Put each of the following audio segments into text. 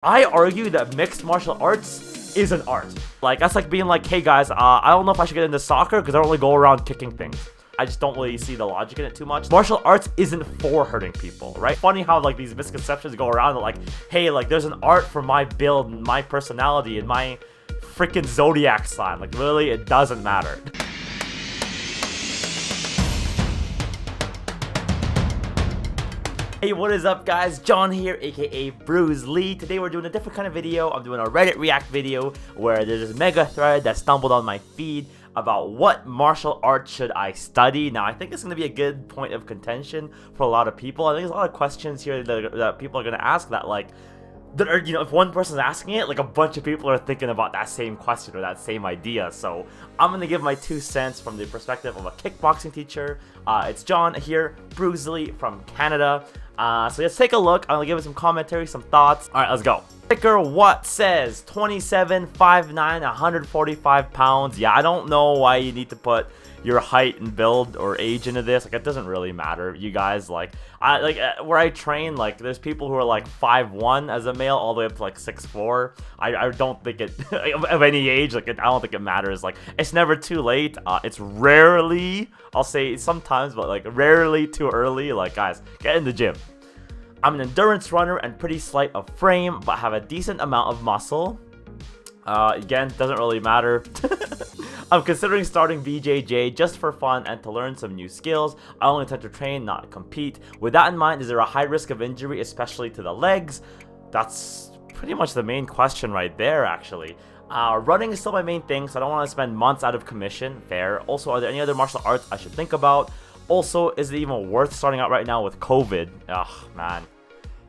I argue that mixed martial arts is an art. Like, that's like being like, hey guys, I don't know if I should get into soccer because I don't really go around kicking things. I just don't really see the logic in it too much. Martial arts isn't for hurting people, right? Funny how like these misconceptions go around that like, hey, like there's an art for my build, my personality, and my freaking zodiac sign. Like, really, it doesn't matter. Hey, what is up guys? John here, aka Bruce Lee. Today we're doing a different kind of video. I'm doing a Reddit React video where there's this mega thread that stumbled on my feed about what martial arts should I study. Now, I think it's going to be a good point of contention for a lot of people. I think there's a lot of questions here that people are going to ask that like, that are, you know, if one person's asking it, like a bunch of people are thinking about that same question or that same idea. So I'm gonna give my 2 cents from the perspective of a kickboxing teacher. It's John here, Bruce Lee from Canada. So let's take a look. I'm gonna give it some commentary, some thoughts. All right, let's go. Picker what says 27, 5'9", 145 pounds. Yeah, I don't know why you need to put your height and build or age into this. Like, it doesn't really matter. You guys, like, where I train, like, there's people who are like 5'1" as a male all the way up to like 6'4". I don't think it of any age, like, I don't think it matters. Like, it's never too late. It's rarely, I'll say sometimes, but like rarely too early. Like, guys, get in the gym. I'm an endurance runner and pretty slight of frame, but have a decent amount of muscle. Again, doesn't really matter. I'm considering starting BJJ just for fun and to learn some new skills. I only intend to train, not compete. With that in mind, is there a high risk of injury, especially to the legs? That's pretty much the main question right there, actually. Running is still my main thing, so I don't want to spend months out of commission. Fair. Also, are there any other martial arts I should think about? Also, is it even worth starting out right now with COVID? Ugh, man.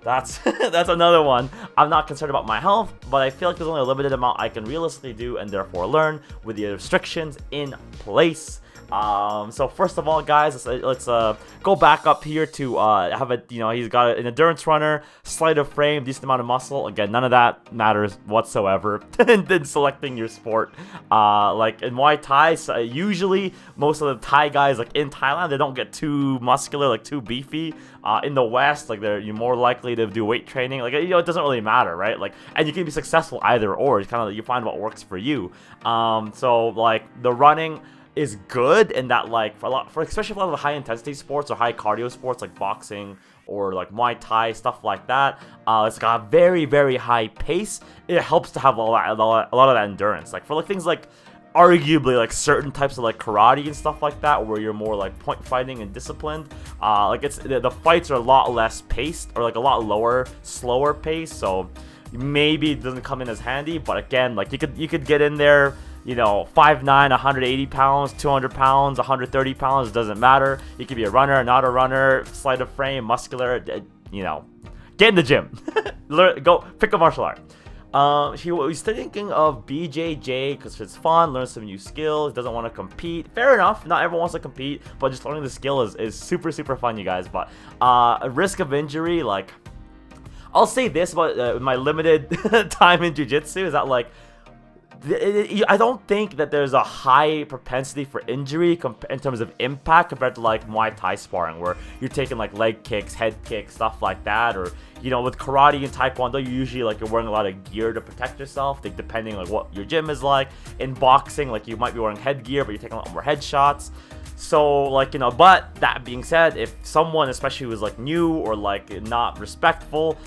That's another one. I'm not concerned about my health, but I feel like there's only a limited amount I can realistically do and therefore learn with the restrictions in place. So first of all, guys, let's go back up here to have a, you know, he's got an endurance runner, slight of frame, decent amount of muscle. Again, none of that matters whatsoever in selecting your sport. Like in Muay Thai, so usually most of the Thai guys, like in Thailand, they don't get too muscular, like too beefy. In the West, like you're more likely to do weight training. Like, you know, it doesn't really matter, right? Like, and you can be successful either or. It's kind of, you find what works for you. So like the running is good in that, like, especially for a lot of the high intensity sports or high cardio sports like boxing or like Muay Thai, stuff like that. It's got a very, very high pace. It helps to have a lot of that endurance. Like for like things like arguably like certain types of like karate and stuff like that, where you're more like point fighting and disciplined. Like it's the fights are a lot less paced, or like a lot lower, slower pace. So maybe it doesn't come in as handy. But again, like you could get in there, you know, 5'9", 180 pounds, 200 pounds, 130 pounds, it doesn't matter. You could be a runner, not a runner, slight of frame, muscular, you know, get in the gym. Go pick a martial art. He's thinking of BJJ because it's fun, learn some new skills, doesn't want to compete. Fair enough, not everyone wants to compete, but just learning the skill is super, super fun, you guys. But a risk of injury, like, I'll say this about my limited time in jiu-jitsu is that, like, I don't think that there's a high propensity for injury in terms of impact compared to like Muay Thai sparring, where you're taking like leg kicks, head kicks, stuff like that. Or, you know, with karate and taekwondo, you usually like you're wearing a lot of gear to protect yourself, like, depending like what your gym is like. In boxing, like you might be wearing headgear, but you're taking a lot more headshots. So, like, you know, but that being said, if someone, especially who's like new or like not respectful,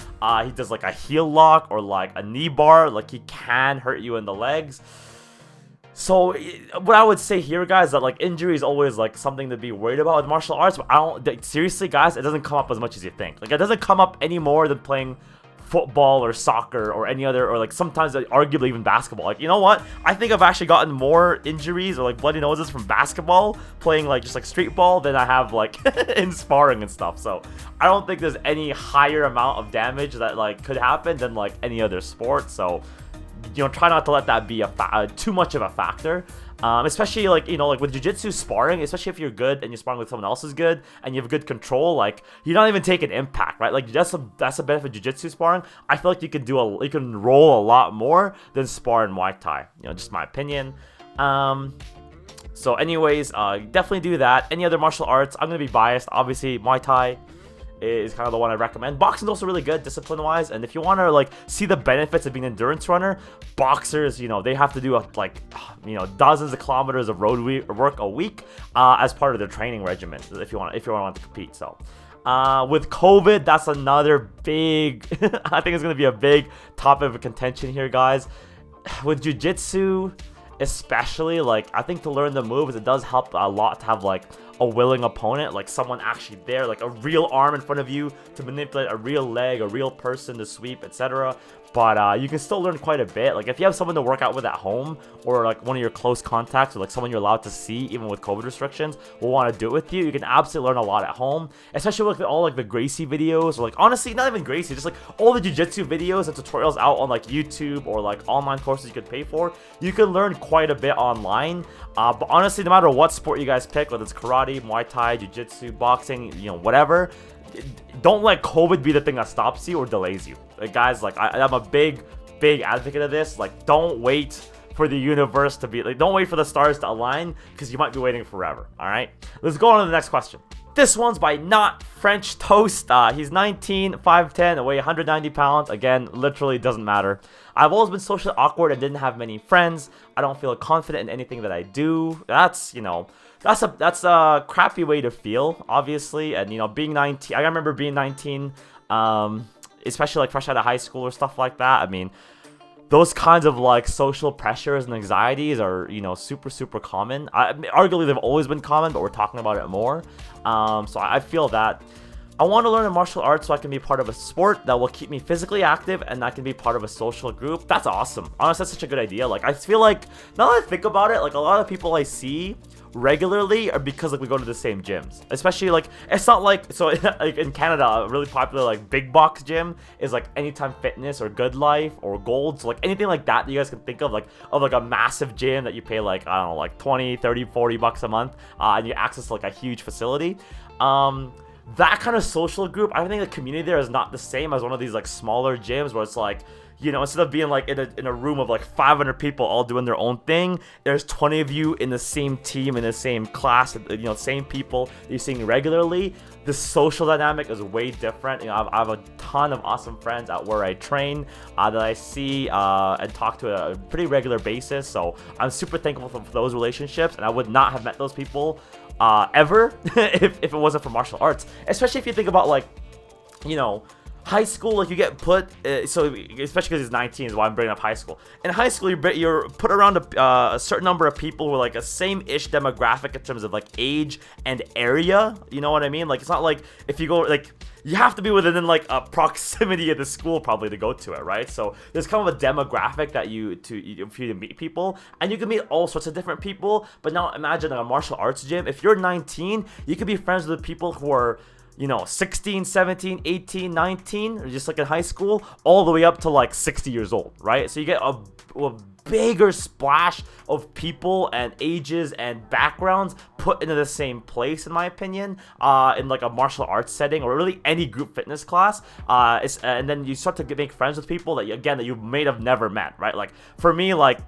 he does like a heel lock or like a knee bar, like he can hurt you in the legs. So what I would say here, guys, that like injury is always like something to be worried about with martial arts. But I don't, seriously, guys, it doesn't come up as much as you think. Like, it doesn't come up any more than playing football or soccer or any other, or like sometimes arguably even basketball. Like, you know what, I think I've actually gotten more injuries or like bloody noses from basketball playing like just like street ball than I have like in sparring and stuff. So I don't think there's any higher amount of damage that like could happen than like any other sport. So, you know, try not to let that be too much of a factor. Especially like, you know, like with jiu-jitsu sparring, especially if you're good and you're sparring with someone else who's good and you have good control, like you're not even taking impact, right? Like that's a benefit of jiu-jitsu sparring. I feel like you can roll a lot more than spar in Muay Thai. You know, just my opinion. So anyways, definitely do that. Any other martial arts? I'm gonna be biased, obviously. Muay Thai is kind of the one I recommend. Boxing's also really good discipline-wise, and if you want to like see the benefits of being an endurance runner, boxers, you know, they have to do like, you know, dozens of kilometers of road work a week as part of their training regimen if you want to compete. So with COVID, that's another big I think it's going to be a big topic of contention here, guys. With jiu-jitsu especially, like, I think to learn the moves, it does help a lot to have like a willing opponent, like someone actually there, like a real arm in front of you to manipulate, a real leg, a real person to sweep, etc. But you can still learn quite a bit. Like if you have someone to work out with at home, or like one of your close contacts, or like someone you're allowed to see even with COVID restrictions will want to do it with you, you can absolutely learn a lot at home, especially with all like the Gracie videos, or like honestly not even Gracie, just like all the jiu-jitsu videos and tutorials out on like YouTube, or like online courses you could pay for. You can learn quite a bit online. But honestly, no matter what sport you guys pick, whether it's karate, Muay Thai, jiu-jitsu, boxing, you know, whatever, don't let COVID be the thing that stops you or delays you. Like, guys, like I'm a big advocate of this. Like, don't wait for the universe to be like, don't wait for the stars to align, because you might be waiting forever. All right, let's go on to the next question. This one's by Not French Toast. He's 19, 5'10", and weigh 190 pounds. Again, literally doesn't matter. I've always been socially awkward and didn't have many friends. I don't feel confident in anything that I do. That's, you know, that's a crappy way to feel, obviously. And, you know, being 19, I remember being 19, especially like fresh out of high school or stuff like that. I mean, those kinds of like social pressures and anxieties are, you know, super common. Arguably they've always been common, but we're talking about it more. So I feel that I want to learn a martial arts so I can be part of a sport that will keep me physically active, and I can be part of a social group. That's awesome. Honestly, that's such a good idea. Like, I feel like, now that I think about it, like a lot of people I see regularly are because like we go to the same gyms. Especially like, it's not like, so like in Canada, a really popular like big box gym is like Anytime Fitness or Good Life or Gold. So like anything like that you guys can think of like a massive gym that you pay like, I don't know, like 20, 30, 40 bucks a month, and you access like a huge facility. That kind of social group, I think the community there is not the same as one of these like smaller gyms where it's like, you know, instead of being like in a room of like 500 people all doing their own thing, there's 20 of you in the same team, in the same class, you know, same people that you're seeing regularly. The social dynamic is way different. You know, I have a ton of awesome friends at where I train that I see and talk to on a pretty regular basis. So I'm super thankful for those relationships, and I would not have met those people ever if it wasn't for martial arts. Especially if you think about like, you know, high school, like you get put, so especially because he's 19 is why I'm bringing up high school. In high school, you're put around a certain number of people who are like a same-ish demographic in terms of like age and area. You know what I mean? Like, it's not like if you go, like, you have to be within like a proximity of the school probably to go to it, right? So there's kind of a demographic that for you to meet people, and you can meet all sorts of different people. But now imagine like a martial arts gym. If you're 19, you can be friends with people who are, you know, 16, 17, 18, 19, or just like in high school, all the way up to like 60 years old, right? So you get a bigger splash of people and ages and backgrounds put into the same place, in my opinion, in like a martial arts setting, or really any group fitness class. And then you start to make friends with people that you may have never met, right? Like for me, like,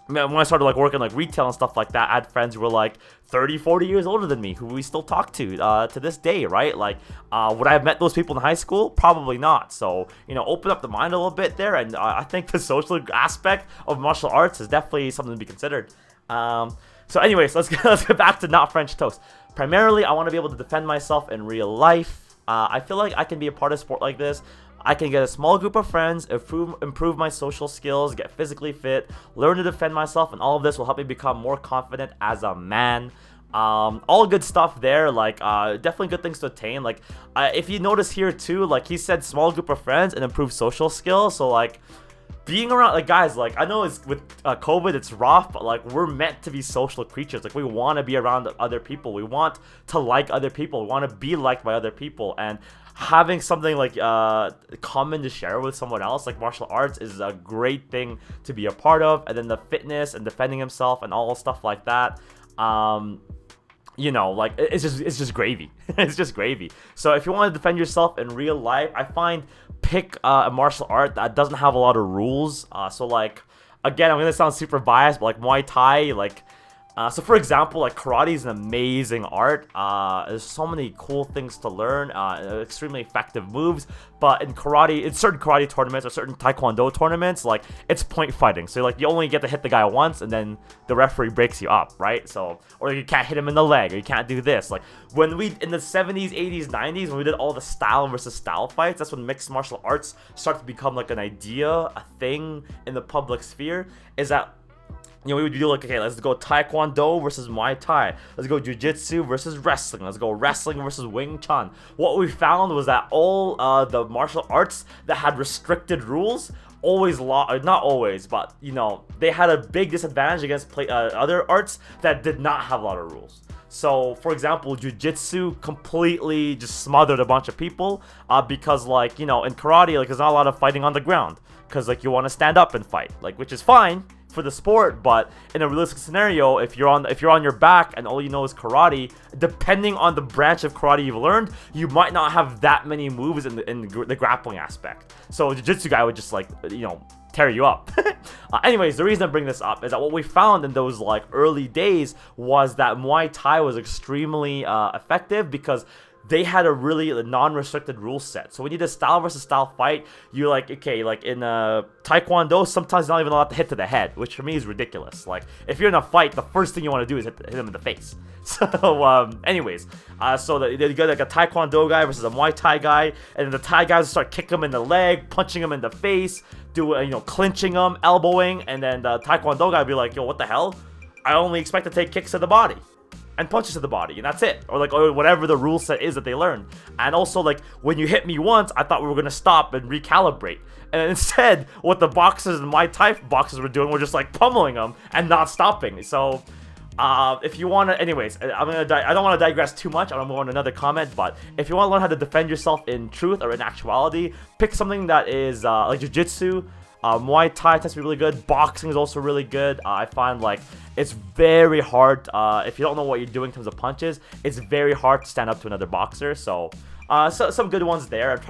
when I started like working like retail and stuff like that, I had friends who were like 30, 40 years older than me who we still talk to this day, right? Like, would I have met those people in high school? Probably not. So, you know, open up the mind a little bit there, and I think the social aspect of martial arts is definitely something to be considered. So anyways, let's get back to Not French Toast. Primarily, I want to be able to defend myself in real life. I feel like I can be a part of sport like this. I can get a small group of friends, improve my social skills, get physically fit, learn to defend myself, and all of this will help me become more confident as a man. All good stuff there, like, definitely good things to attain. Like, if you notice here too, like, he said small group of friends and improve social skills, so like, being around, like, guys, like, I know it's with COVID, it's rough, but like, we're meant to be social creatures. Like, we want to be around other people, we want to like other people, we want to be liked by other people, and having something like common to share with someone else, like martial arts, is a great thing to be a part of. And then the fitness and defending himself and all stuff like that, you know, like, it's just gravy. It's just gravy. So if you want to defend yourself in real life, I find pick a martial art that doesn't have a lot of rules. So like, again, I'm gonna sound super biased, but like Muay Thai, like, So for example, like karate is an amazing art. There's so many cool things to learn, extremely effective moves. But in karate, in certain karate tournaments or certain taekwondo tournaments, like it's point fighting. So like you only get to hit the guy once, and then the referee breaks you up, right? So or you can't hit him in the leg, or you can't do this. Like when we in the 70s, 80s, 90s, when we did all the style versus style fights, that's when mixed martial arts started to become like an idea, a thing in the public sphere. Is that we would do like, okay, let's go taekwondo versus Muay Thai. Let's go jiu-jitsu versus wrestling. Let's go wrestling versus Wing Chun. What we found was that all the martial arts that had restricted rules always not always, but they had a big disadvantage against other arts that did not have a lot of rules. So, for example, jiu-jitsu completely just smothered a bunch of people because, like, in karate, like, there's not a lot of fighting on the ground because, like, you want to stand up and fight, like, which is fine for the sport, but in a realistic scenario, if you're on your back and all you know is karate, depending on the branch of karate you've learned, you might not have that many moves in the grappling aspect. So a jiu-jitsu guy would just like tear you up. Anyways, the reason I bring this up is that what we found in those like early days was that Muay Thai was extremely effective because they had a really non-restricted rule set. So when you did a style versus style fight, you're like, okay, like in Taekwondo, sometimes you're not even allowed to hit to the head, which for me is ridiculous. Like, if you're in a fight, the first thing you want to do is hit him in the face. So, anyways, so you got like a Taekwondo guy versus a Muay Thai guy, and the Thai guys start kicking him in the leg, punching him in the face, clinching him, elbowing, and then the Taekwondo guy would be like, yo, what the hell? I only expect to take kicks to the body and punches to the body, and that's it. Or like, or whatever the rule set is that they learned. And also, like, when you hit me once, I thought we were gonna stop and recalibrate. And instead, what the boxers and Muay Thai boxers were doing were just like pummeling them and not stopping. So, if you wanna, anyways, I don't want to digress too much. I don't want another comment, but if you want to learn how to defend yourself in truth or in actuality, pick something that is like jiu-jitsu. Muay Thai tends to be really good. Boxing is also really good. I find like it's very hard if you don't know what you're doing in terms of punches. It's very hard to stand up to another boxer. So some good ones there.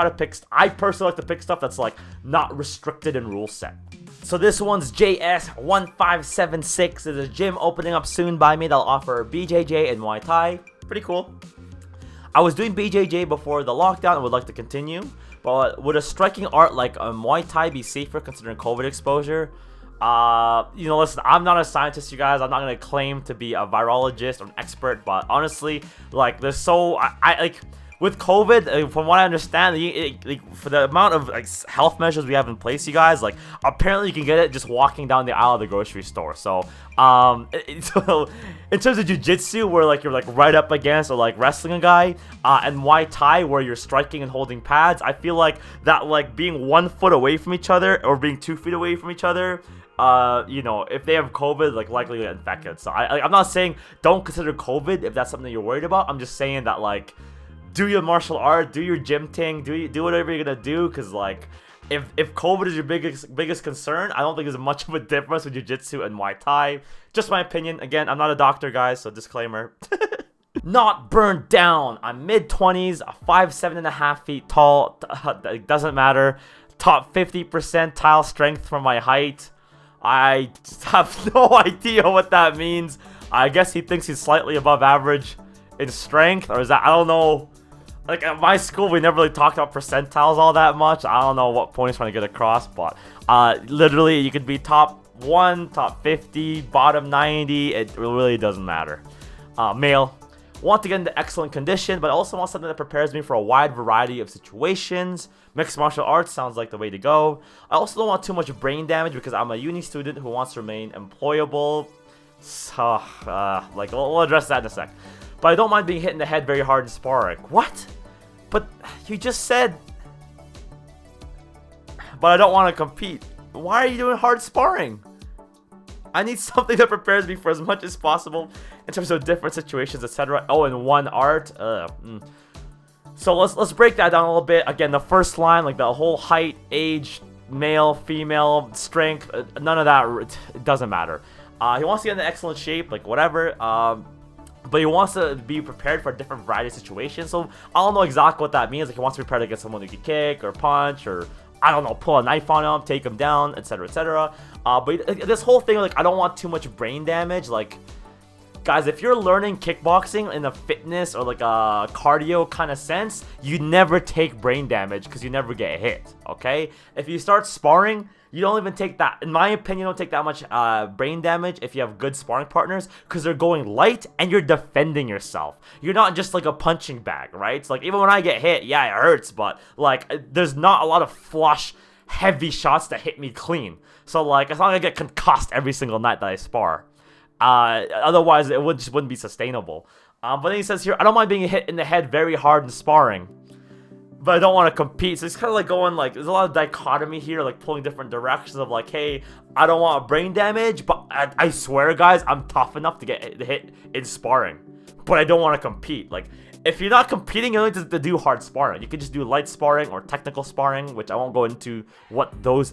I personally like to pick stuff that's like not restricted in rule set. So this one's JS1576. There's a gym opening up soon by me that'll offer BJJ and Muay Thai. Pretty cool. I was doing BJJ before the lockdown and would like to continue. But would a striking art like a Muay Thai be safer considering COVID exposure? Listen, I'm not a scientist, you guys. I'm not gonna claim to be a virologist or an expert, but honestly, like, there's with COVID, from what I understand, for the amount of like health measures we have in place, you guys, like apparently you can get it just walking down the aisle of the grocery store. So, so in terms of jiu-jitsu, where like you're like right up against or like wrestling a guy, and Muay Thai, where you're striking and holding pads, I feel like that like being 1 foot away from each other or being 2 feet away from each other, if they have COVID, like likely to get infected. So I'm not saying don't consider COVID if that's something you're worried about. I'm just saying that like, do your martial art, do your gym thing, do whatever you're gonna do, because like if COVID is your biggest concern, I don't think there's much of a difference with jiu-jitsu and Muay Thai. Just my opinion. Again, I'm not a doctor, guys, so disclaimer. Not burned down. I'm mid-20s, 5'7.5" feet tall. It doesn't matter. Top 50 percentile strength for my height. I have no idea what that means. I guess he thinks he's slightly above average in strength, or is that, I don't know. Like, at my school, we never really talked about percentiles all that much. I don't know what point he's trying to get across, but literally, you could be top 1, top 50, bottom 90. It really doesn't matter. Male. Want to get into excellent condition, but also want something that prepares me for a wide variety of situations. Mixed martial arts sounds like the way to go. I also don't want too much brain damage because I'm a uni student who wants to remain employable. So, we'll address that in a sec. But I don't mind being hit in the head very hard in sparring. What? But you just said... But I don't want to compete. Why are you doing hard sparring? I need something that prepares me for as much as possible in terms of different situations, etc. Oh, and one art. So let's break that down a little bit. Again, the first line, like the whole height, age, male, female, strength, none of that. It doesn't matter. He wants to get in excellent shape, like whatever. But he wants to be prepared for a different variety of situations. So I don't know exactly what that means. Like he wants to be prepared against someone who can kick or punch or, I don't know, pull a knife on him, take him down, etc., etc. But this whole thing, like, I don't want too much brain damage. Like, Guys, if you're learning kickboxing in a fitness or like a cardio kind of sense, you never take brain damage because you never get hit, okay? If you start sparring, you don't even take that, in my opinion, don't take that much brain damage if you have good sparring partners because they're going light and you're defending yourself. You're not just like a punching bag, right? It's like, even when I get hit, yeah, it hurts, but like, there's not a lot of flush, heavy shots that hit me clean. So like, it's not like I get concussed every single night that I spar. Otherwise, it just wouldn't be sustainable. But then he says here, I don't mind being hit in the head very hard in sparring, but I don't want to compete. So it's kind of like going like, there's a lot of dichotomy here, like pulling different directions of like, hey, I don't want brain damage, but I swear, guys, I'm tough enough to get hit in sparring, but I don't want to compete. Like, if you're not competing, you don't need to do hard sparring. You can just do light sparring or technical sparring, which I won't go into what those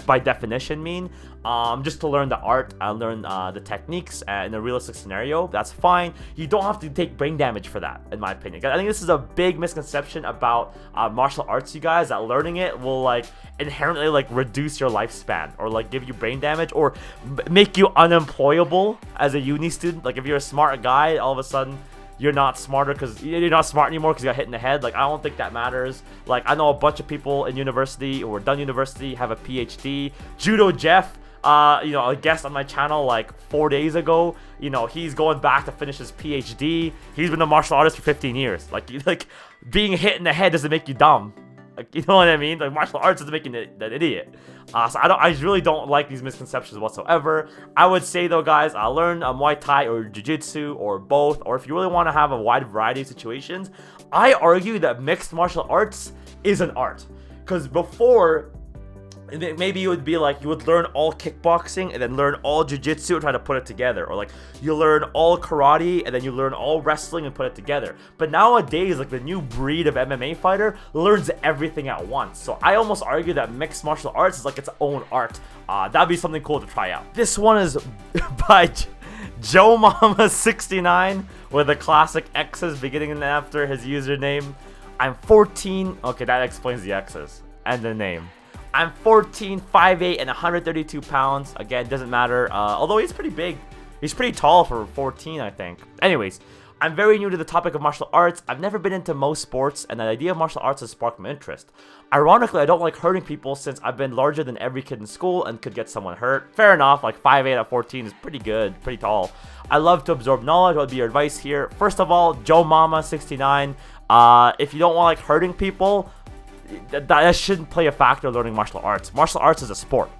by definition mean. Just to learn the art, learn the techniques in a realistic scenario. That's fine. You don't have to take brain damage for that, in my opinion. I think this is a big misconception about martial arts, you guys, that learning it will like inherently like reduce your lifespan or like give you brain damage or make you unemployable as a uni student. Like if you're a smart guy, all of a sudden you're not smarter because you're not smart anymore because you got hit in the head. Like, I don't think that matters. Like, I know a bunch of people in university or done university have a PhD. Judo Jeff, you know, a guest on my channel like 4 days ago, you know, he's going back to finish his PhD. He's been a martial artist for 15 years. Like being hit in the head doesn't make you dumb. Like, you know what I mean? Like, martial arts doesn't make you an idiot. So I really don't like these misconceptions whatsoever. I would say though, guys, learn Muay Thai or Jiu-Jitsu or both, or if you really want to have a wide variety of situations, I argue that mixed martial arts is an art. Because before, maybe you would be like, you would learn all kickboxing and then learn all jiu-jitsu and try to put it together, or like you learn all karate and then you learn all wrestling and put it together. But nowadays, like the new breed of MMA fighter learns everything at once. So I almost argue that mixed martial arts is like its own art. That'd be something cool to try out. This one is by Joe Mama 69 with the classic X's beginning and after his username. I'm 14. Okay, that explains the X's and the name. I'm 14, 5'8", and 132 pounds. Again, doesn't matter. Although he's pretty big. He's pretty tall for 14, I think. Anyways, I'm very new to the topic of martial arts. I've never been into most sports, and the idea of martial arts has sparked my interest. Ironically, I don't like hurting people since I've been larger than every kid in school and could get someone hurt. Fair enough, like 5'8" at 14 is pretty good, pretty tall. I love to absorb knowledge. What would be your advice here? First of all, Joe Mama 69. If you don't want like hurting people, that shouldn't play a factor in learning martial arts. Martial arts is a sport,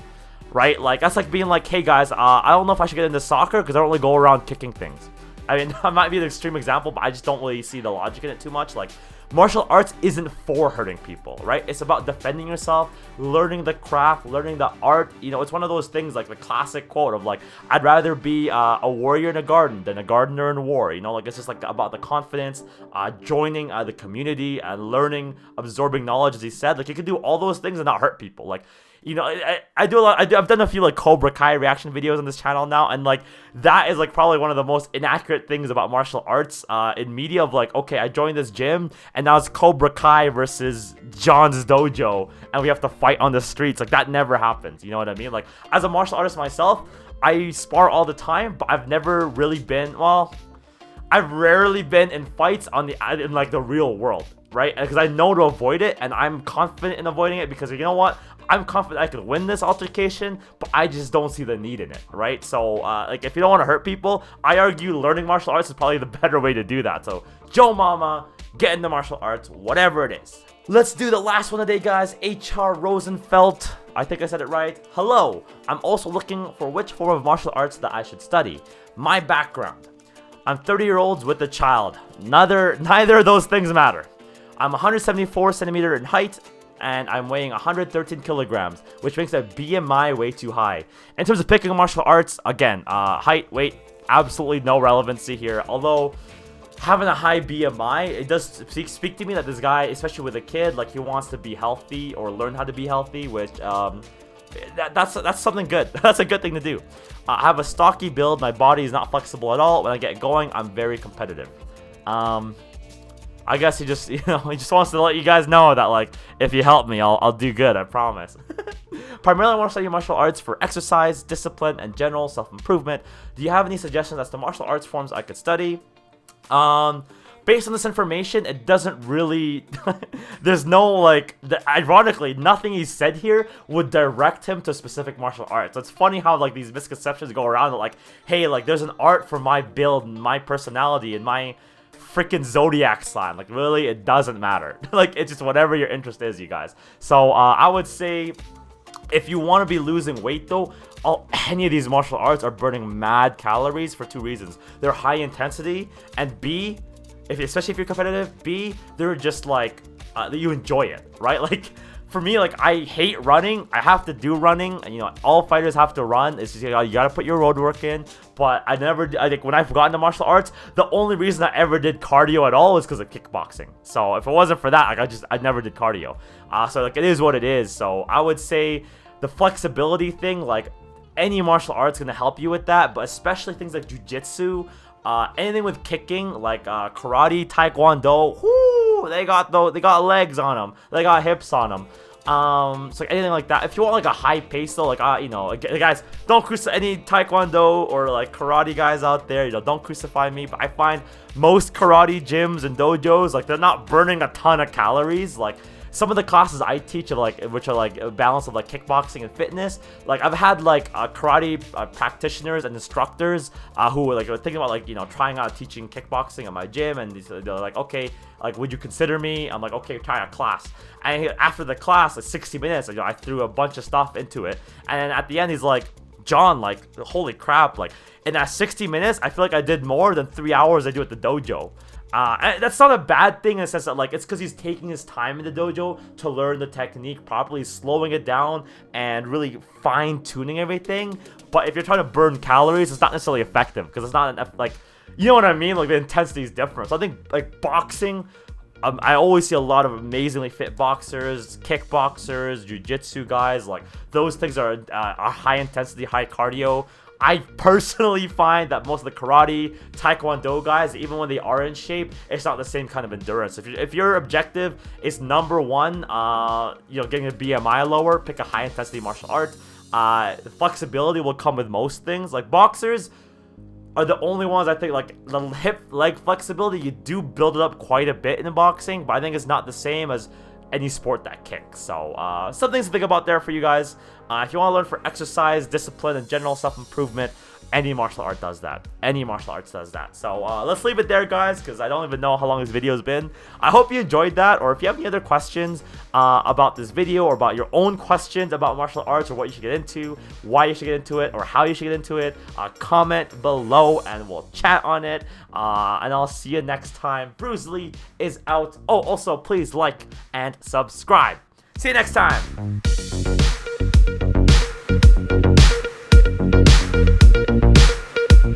right? Like, that's like being like, hey guys, I don't know if I should get into soccer because I don't really go around kicking things. I mean, that might be an extreme example, but I just don't really see the logic in it too much. Like, martial arts isn't for hurting people, right? It's about defending yourself, learning the craft, learning the art. You know, it's one of those things like the classic quote of like, I'd rather be a warrior in a garden than a gardener in war. You know, like, it's just like about the confidence, joining the community and learning, absorbing knowledge, as he said. Like, you can do all those things and not hurt people. Like, you know, I do a lot. I've done a few like Cobra Kai reaction videos on this channel now, and like that is like probably one of the most inaccurate things about martial arts in media. Of like, okay, I joined this gym, and now it's Cobra Kai versus John's dojo, and we have to fight on the streets. Like, that never happens. You know what I mean? Like, as a martial artist myself, I spar all the time, but I've never really been. Well, I've rarely been in fights in like the real world, right? Because I know to avoid it, and I'm confident in avoiding it because, you know what? I'm confident I can win this altercation, but I just don't see the need in it, right? So, like, if you don't want to hurt people, I argue learning martial arts is probably the better way to do that. So, Joe Mama, get into martial arts, whatever it is. Let's do the last one today, guys. HR Rosenfeld. I think I said it right. Hello. I'm also looking for which form of martial arts that I should study. My background. I'm 30-year-olds with a child. Neither of those things matter. I'm 174 centimeter in height, and I'm weighing 113 kilograms, which makes a BMI way too high. In terms of picking martial arts, again, height, weight, absolutely no relevancy here. Although, having a high BMI, it does speak to me that this guy, especially with a kid, like, he wants to be healthy or learn how to be healthy, which, that's something good. That's a good thing to do. I have a stocky build. My body is not flexible at all. When I get going, I'm very competitive. I guess he just, he just wants to let you guys know that, like, if you help me, I'll do good, I promise. Primarily, I want to study martial arts for exercise, discipline, and general self-improvement. Do you have any suggestions as to martial arts forms I could study? Based on this information, it doesn't really, there's no, like, ironically, nothing he said here would direct him to specific martial arts. It's funny how, like, these misconceptions go around, like, hey, like, there's an art for my build, and my personality, and my freaking zodiac sign. Like, really, it doesn't matter. Like, it's just whatever your interest is, you guys. So, I would say, if you want to be losing weight, though, any of these martial arts are burning mad calories for 2 reasons. They're high intensity, and B, especially if you're competitive, B, they're just like, you enjoy it, right? Like, for me, like, I hate running. I have to do running, and, all fighters have to run. It's just, you gotta put your road work in. But I think when I've gotten to martial arts, the only reason I ever did cardio at all is because of kickboxing. So if it wasn't for that, like, I never did cardio. So, like, it is what it is. So I would say the flexibility thing, like, any martial art's gonna help you with that, but especially things like jiu-jitsu, anything with kicking, like karate, taekwondo, whoo, they got legs on them, they got hips on them. So anything like that. If you want like a high pace though, like guys, don't crucify any taekwondo or like karate guys out there. Don't crucify me. But I find most karate gyms and dojos, like, they're not burning a ton of calories. Like, some of the classes I teach, which are like a balance of like kickboxing and fitness, like, I've had like karate practitioners and instructors who were thinking about trying out teaching kickboxing at my gym, and they're like, okay, like, would you consider me? I'm like, okay, try a class. And after the class, like 60 minutes, I threw a bunch of stuff into it, and then at the end he's like, John, like, holy crap, like, in that 60 minutes, I feel like I did more than 3 hours I do at the dojo. And that's not a bad thing in the sense that, like, it's because he's taking his time in the dojo to learn the technique properly, slowing it down and really fine-tuning everything. But if you're trying to burn calories, it's not necessarily effective because it's not enough, like, you know what I mean? Like, the intensity is different. So I think, like, boxing, I always see a lot of amazingly fit boxers, kickboxers, jiu-jitsu guys. Like, those things are high intensity, high cardio. I personally find that most of the karate, taekwondo guys, even when they are in shape, it's not the same kind of endurance. If your objective is number one, getting a BMI lower, pick a high intensity martial art. Flexibility will come with most things. Like, boxers are the only ones, I think, like, the hip leg flexibility, you do build it up quite a bit in boxing, but I think it's not the same as any sport that kicks. So some things to think about there for you guys. If you want to learn for exercise, discipline, and general self-improvement, any martial art does that. Any martial arts does that. So let's leave it there, guys, because I don't even know how long this video has been. I hope you enjoyed that, or if you have any other questions about this video, or about your own questions about martial arts, or what you should get into, why you should get into it, or how you should get into it, comment below and we'll chat on it. And I'll see you next time. Bruce Lee is out. Oh, also, please like and subscribe. See you next time.